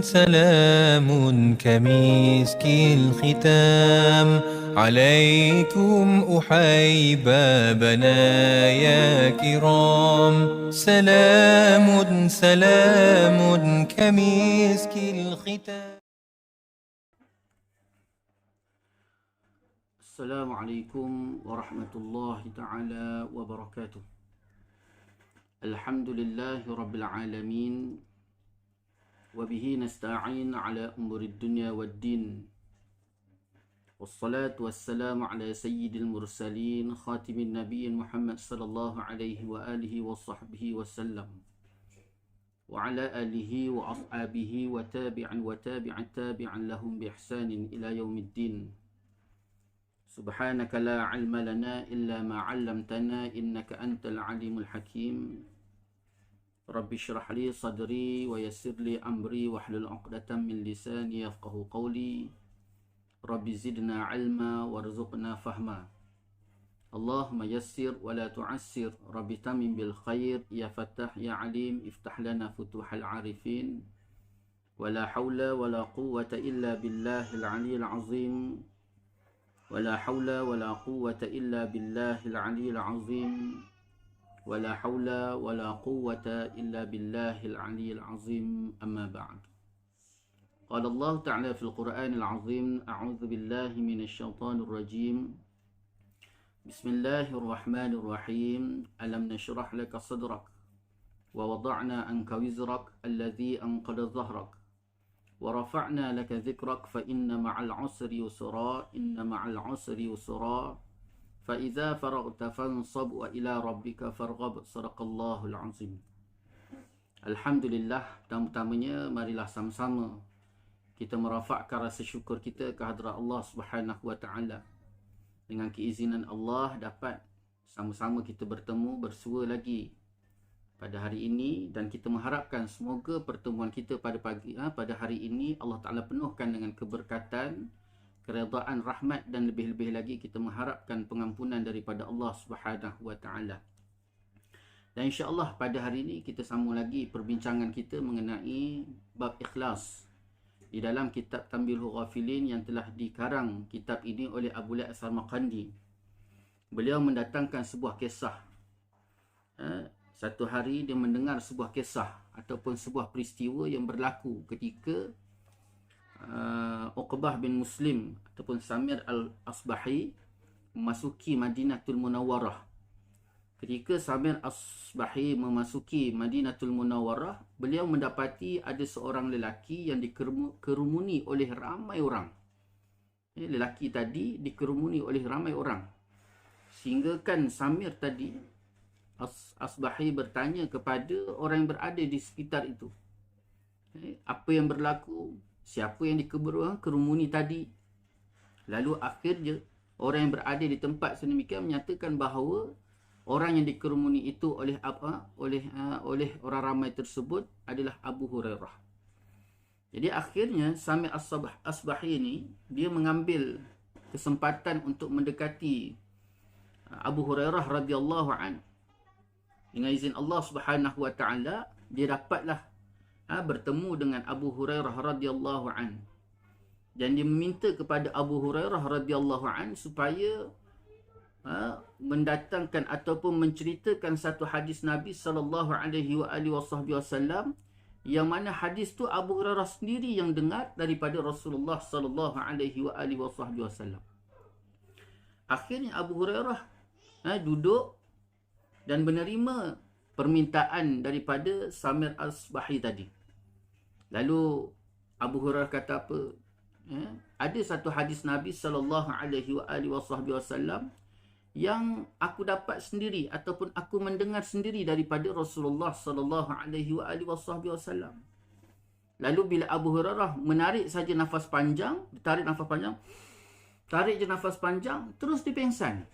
سلام كمسك الختام عليكم أحيبابنا يا كرام سلام سلام كمسك الختام. السلام عليكم ورحمة الله تعالى وبركاته. الحمد لله رب العالمين وبه نستعين على أمور الدنيا والدين والصلاة والسلام على سيد المرسلين خاتم النبي محمد صلى الله عليه وآله وصحبه وسلم وعلى آله وأصحابه وتابعا لهم بإحسان إلى يوم الدين. سبحانك لا علم لنا إلا ما علمتنا إنك أنت العليم الحكيم. رب اشرح لي صدري ويسر لي أمري واحلل عقدة من لساني يفقه قولي. رب زدنا علما وارزقنا فهما. اللهم يسر ولا تعسر. رب تمم بالخير يا فتاح يا عليم افتح لنا فتوح العارفين. ولا حول ولا قوة إلا بالله العلي العظيم. ولا حول ولا قوة إلا بالله العلي العظيم. ولا حول ولا قوة إلا بالله العلي العظيم. أما بعد. قال الله تعالى في القرآن العظيم أعوذ بالله من الشيطان الرجيم بسم الله الرحمن الرحيم ألم نشرح لك صدرك ووضعنا عنك وزرك الذي أنقض ظهرك ورفعنا لك ذكرك فإن مع العسر يسرا إن مع العسر يسرا فإذا فرغت فانصب وإلى ربك فارغب. Sadaqallahul azim. Alhamdulillah, pertama-tamanya marilah sama-sama kita merafakkan rasa syukur kita ke hadrat Allah Subhanahu wa taala. Dengan keizinan Allah dapat sama-sama kita bertemu bersua lagi pada hari ini, dan kita mengharapkan semoga pertemuan kita pada hari ini Allah Taala penuhkan dengan keberkatan, keredaan, rahmat, dan lebih-lebih lagi kita mengharapkan pengampunan daripada Allah Subhanahu wa taala. Dan insya-Allah pada hari ini kita sambung lagi perbincangan kita mengenai bab ikhlas di dalam kitab Tanbihul Ghafilin yang telah dikarang kitab ini oleh Abu La'th As-Samarqandi. Beliau mendatangkan sebuah kisah. Satu hari dia mendengar sebuah kisah ataupun sebuah peristiwa yang berlaku ketika Uqbah bin Muslim ataupun Samir al-Asbahi memasuki Madinatul Munawwarah. Ketika Samir al-Asbahi memasuki Madinatul Munawwarah, beliau mendapati ada seorang lelaki yang dikerumuni oleh ramai orang. Lelaki tadi dikerumuni oleh ramai orang. Sehingga kan Samir tadi Asbahi bertanya kepada orang yang berada di sekitar itu, apa yang berlaku? Siapa yang dikerumuni tadi? Lalu akhirnya orang yang berada di tempat sedemikian menyatakan bahawa orang yang dikerumuni itu oleh orang ramai tersebut adalah Abu Hurairah. Jadi akhirnya Sami Asbahi ini dia mengambil kesempatan untuk mendekati Abu Hurairah radhiyallahu an. Dengan izin Allah Subhanahu wa taala dia dapatlah bertemu dengan Abu Hurairah radhiyallahu an, dan dia meminta kepada Abu Hurairah radhiyallahu an supaya mendatangkan ataupun menceritakan satu hadis Nabi sallallahu alaihi wasallam, yang mana hadis tu Abu Hurairah sendiri yang dengar daripada Rasulullah sallallahu alaihi wasallam. Akhirnya Abu Hurairah duduk dan menerima permintaan daripada Samir al-Asbahi tadi. Lalu Abu Hurairah kata apa? Ada satu hadis Nabi sallallahu alaihi wasallam yang aku dapat sendiri ataupun aku mendengar sendiri daripada Rasulullah sallallahu alaihi wasallam. Lalu bila Abu Hurairah menarik saja nafas panjang, tarik je nafas panjang, terus dia pingsan.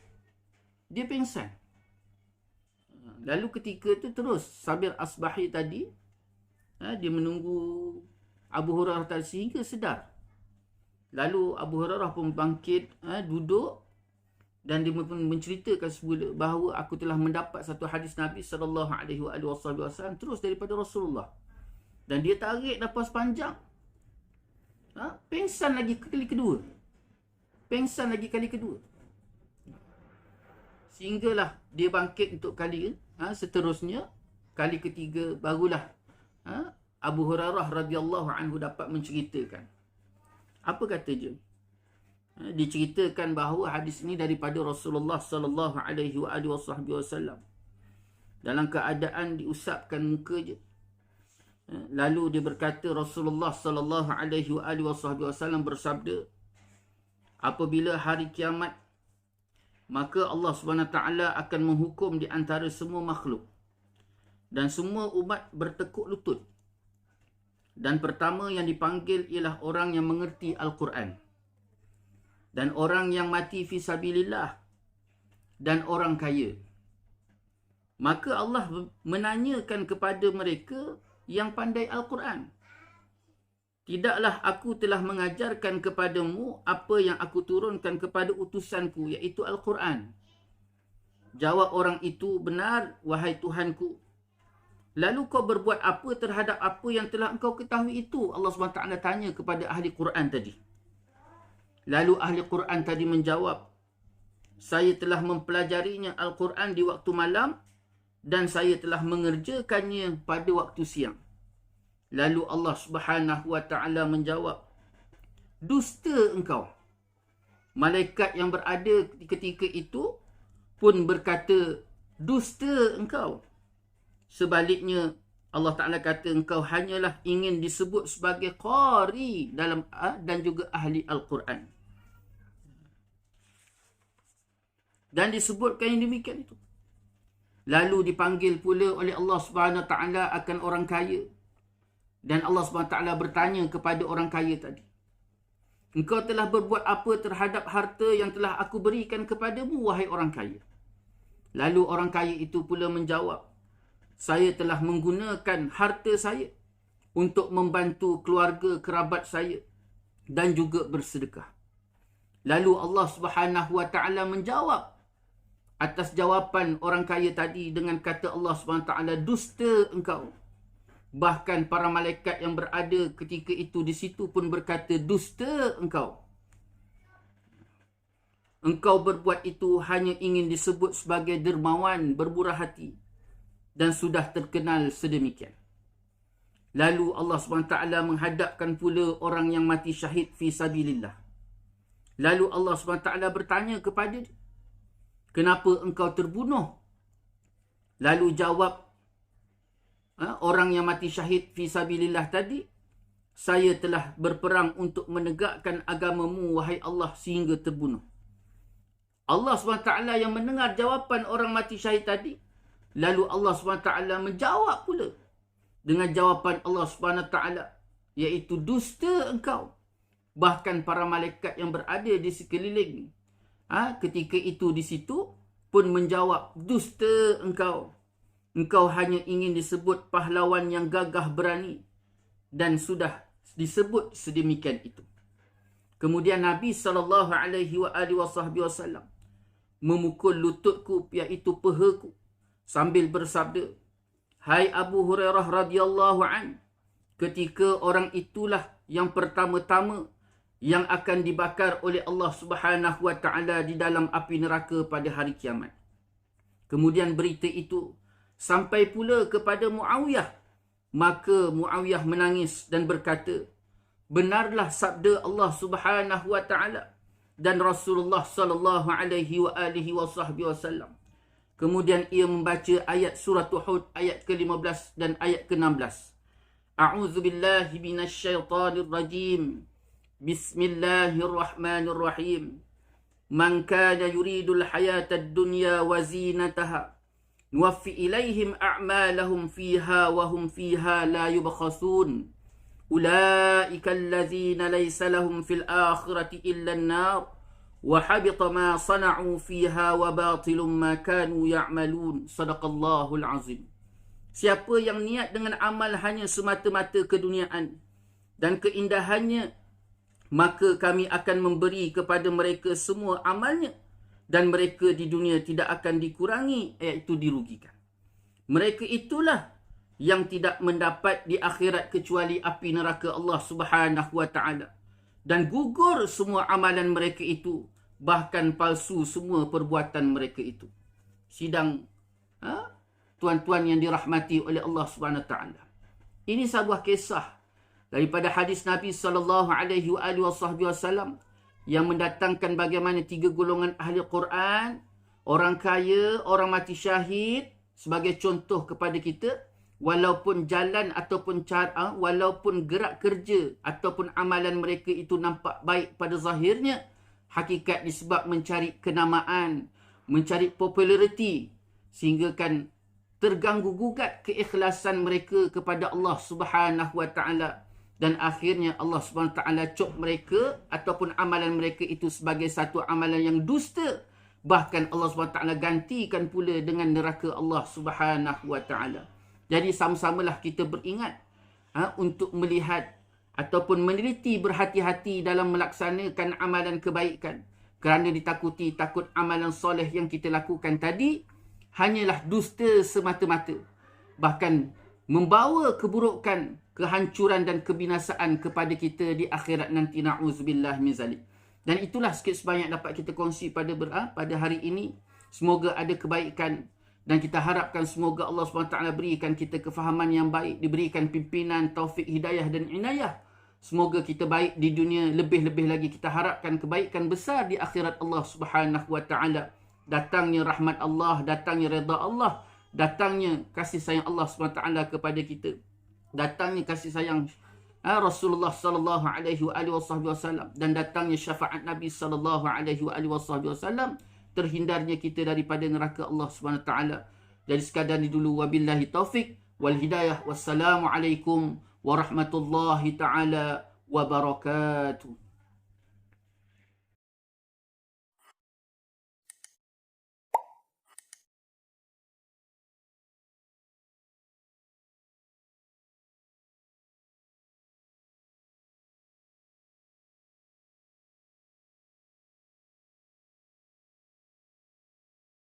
Lalu ketika itu terus Samir Asbahi tadi dia menunggu Abu Hurairah tadi sehingga sedar. Lalu Abu Hurairah pun bangkit, duduk, dan dia pun menceritakan semula bahawa aku telah mendapat satu hadis Nabi sallallahu alaihi wasallam terus daripada Rasulullah. Dan dia tarik nafas panjang, pengsan lagi kali kedua. Pengsan lagi kali kedua. Sehinggalah dia bangkit untuk kali seterusnya. Kali ketiga barulah Abu Hurairah radhiyallahu anhu dapat menceritakan. Apa kata dia? Diceritakan bahawa hadis ini daripada Rasulullah sallallahu alaihi wasallam. Dalam keadaan diusapkan muka je. Lalu dia berkata, Rasulullah sallallahu alaihi wasallam bersabda, apabila hari kiamat, maka Allah SWT akan menghukum di antara semua makhluk. Dan semua umat bertekuk lutut. Dan pertama yang dipanggil ialah orang yang mengerti Al-Quran. Dan orang yang mati fi sabilillah. Dan orang kaya. Maka Allah menanyakan kepada mereka yang pandai Al-Quran. Tidaklah aku telah mengajarkan kepadamu apa yang aku turunkan kepada utusanku, iaitu Al-Quran. Jawab orang itu, benar, wahai Tuhanku. Lalu kau berbuat apa terhadap apa yang telah engkau ketahui itu? Allah SWT tanya kepada ahli Quran tadi. Lalu ahli Quran tadi menjawab, saya telah mempelajarinya Al-Quran di waktu malam dan saya telah mengerjakannya pada waktu siang. Lalu Allah Subhanahu wa taala menjawab, dusta engkau. Malaikat yang berada ketika itu pun berkata, dusta engkau. Sebaliknya Allah Ta'ala kata, engkau hanyalah ingin disebut sebagai qari dalam dan juga ahli Al-Quran. Dan disebutkan yang demikian itu. Lalu dipanggil pula oleh Allah Subhanahu Wa Taala akan orang kaya. Dan Allah Subhanahu Wa Taala bertanya kepada orang kaya tadi, engkau telah berbuat apa terhadap harta yang telah aku berikan kepadamu, wahai orang kaya? Lalu orang kaya itu pula menjawab, saya telah menggunakan harta saya untuk membantu keluarga kerabat saya dan juga bersedekah. Lalu Allah Subhanahu Wa Taala menjawab atas jawapan orang kaya tadi dengan kata Allah Subhanahu Wa Taala, dusta engkau. Bahkan para malaikat yang berada ketika itu di situ pun berkata, dusta engkau. Engkau berbuat itu hanya ingin disebut sebagai dermawan, bermurah hati, dan sudah terkenal sedemikian. Lalu Allah SWT menghadapkan pula orang yang mati syahid fi sabilillah. Lalu Allah SWT bertanya kepada dia, kenapa engkau terbunuh? Lalu jawab orang yang mati syahid fi sabilillah tadi, saya telah berperang untuk menegakkan agamamu, wahai Allah, sehingga terbunuh. Allah SWT yang mendengar jawapan orang mati syahid tadi, lalu Allah SWT menjawab pula dengan jawapan Allah SWT, iaitu dusta engkau. Bahkan para malaikat yang berada di sekeliling ketika itu di situ pun menjawab, dusta engkau. Engkau hanya ingin disebut pahlawan yang gagah berani, dan sudah disebut sedemikian itu. Kemudian Nabi SAW memukul lututku, iaitu pehaku, sambil bersabda, hai Abu Hurairah radhiyallahu an, ketika orang itulah yang pertama-tama yang akan dibakar oleh Allah Subhanahu Wa Taala di dalam api neraka pada hari kiamat. Kemudian berita itu sampai pula kepada Muawiyah. Maka Muawiyah menangis dan berkata, benarlah sabda Allah Subhanahu Wa Taala dan Rasulullah sallallahu alaihi wasallam. Kemudian ia membaca ayat surah Hud ayat ke-15 dan ayat ke-16. A'udzubillahi minasyaitonir rajim. Bismillahirrahmanirrahim. Man kana yuridul hayatad dunya wa zinataha nuwaffi ilaihim a'malahum fiha wa hum fiha la yubkhasun. Ulaika allazina laysa lahum fil akhirati illa an-nar wa habita ma sana'u fiha wa batilum ma kanu ya'malun. Sadaqallahul azim. Siapa yang niat dengan amal hanya semata-mata keduniaan dan keindahannya, maka kami akan memberi kepada mereka semua amalnya, dan mereka di dunia tidak akan dikurangi, iaitu dirugikan. Mereka itulah yang tidak mendapat di akhirat kecuali api neraka Allah Subhanahu Wa Taala. dan gugur semua amalan mereka itu, bahkan palsu semua perbuatan mereka itu. Sidang tuan-tuan yang dirahmati oleh Allah Subhanahu Wa Taala. Ini sebuah kisah daripada hadis Nabi sallallahu alaihi wasallam yang mendatangkan bagaimana 3 golongan ahli Quran, orang kaya, orang mati syahid sebagai contoh kepada kita, walaupun jalan ataupun cara, walaupun gerak kerja ataupun amalan mereka itu nampak baik pada zahirnya, hakikat disebab mencari kenamaan, mencari populariti, sehingga kan terganggu gugat keikhlasan mereka kepada Allah Subhanahu Wa Taala, dan akhirnya Allah Subhanahu Wa Taala cop mereka ataupun amalan mereka itu sebagai satu amalan yang dusta, bahkan Allah Subhanahu Wa Taala gantikan pula dengan neraka Allah Subhanahu Wa Taala. Jadi sama-samalah kita beringat untuk melihat ataupun meneliti berhati-hati dalam melaksanakan amalan kebaikan, kerana ditakuti takut amalan soleh yang kita lakukan tadi hanyalah dusta semata-mata, bahkan membawa keburukan, kehancuran dan kebinasaan kepada kita di akhirat nanti, na'udzubillah min zalik. Dan itulah sikit sebanyak dapat kita kongsi pada hari ini. Semoga ada kebaikan, dan kita harapkan semoga Allah SWT berikan kita kefahaman yang baik, diberikan pimpinan, taufik, hidayah dan inayah. Semoga kita baik di dunia, lebih-lebih lagi kita harapkan kebaikan besar di akhirat Allah Subhanahu Wa Taala. Datangnya rahmat Allah, datangnya redha Allah, datangnya kasih sayang Allah SWT kepada kita, datangnya kasih sayang Rasulullah sallallahu alaihi wasallam, dan datangnya syafaat Nabi sallallahu alaihi wasallam, terhindarnya kita daripada neraka Allah SWT. Jadi sekadar ini dulu, wabillahi taufik wal hidayah. Wassalamualaikum warahmatullahi taala wabarakatuh.